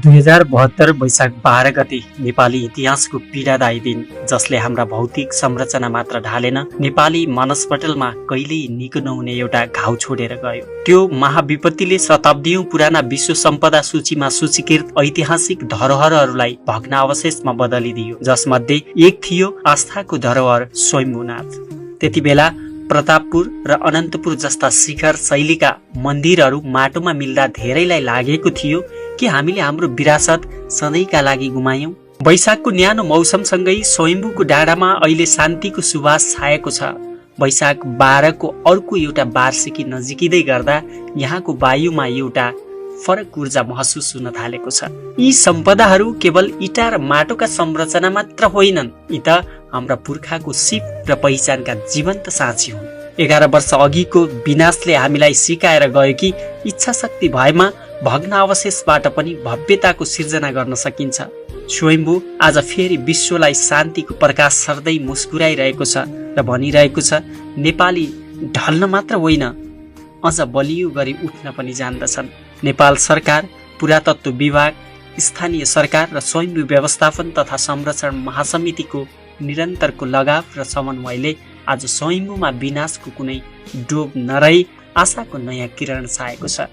2072 वैशाख 12 गते नेपाली इतिहासको पीडादायी दिन, जसले हाम्रा भौतिक संरचना मात्र ढालेन, नेपाली मानसपटलमा कहिल्यै निको नहुने एउटा घाउ छोडेर गयो। त्यो महाविपत्तिले शताब्दीौं पुराना विश्व सम्पदा सूचीमा सूचीकृत ऐतिहासिक धरोहरहरूलाई भग्नावशेषमा बदलिदियो, जसमध्ये एक थियो आस्थाको धरोहर स्वयम्भूनाथ। त्यतिबेला प्रतापपुर र अनन्तपुर जस्ता शिखर शैलीका मन्दिरहरू माटोमा मिल्दा धेरैलाई लागेको थियो कि हामीले हाम्रो विरासत सधैँका लागि गुमायौं। वैशाखको न्यानो मौसमसँगै स्वयम्भूको डाँडामा अहिले शान्तिको सुवास छाएको छ। वैशाख 12 को अर्को एउटा वार्षिकी नजिकिँदै गर्दा यहाँको वायुमा एउटा फरक ऊर्जा महसुस हुन थालेको छ। यी सम्पदाहरू केवल इँटा र माटोका संरचना मात्र होइनन्, यी त हाम्रा पुर्खाको सिप र पहिचानका जीवन्त साक्षी हुन्। 11 वर्ष अघिको विनाशले हामीलाई सिकाएर गयो कि इच्छा शक्ति भएमा भग्न अवशेषबाट पनि भव्यताको सिर्जना गर्न सकिन्छ। स्वयम्भू आज फेरि विश्वलाई शान्तिको प्रकाश सर्दै मुस्कुराइरहेको छ र भनिरहेको छ, नेपाली ढल्न मात्र होइन, अझ बलियो गरी उठ्न पनि जान्दछन्। नेपाल सरकार, पुरातत्व विभाग, स्थानीय सरकार र स्वयम्भू व्यवस्थापन तथा संरक्षण महासमितिको निरन्तरको लगाव र समन्वयले आज स्वयम्भूमा विनाशको कुनै डोब नरही आशाको नयाँ किरण छाएको छ।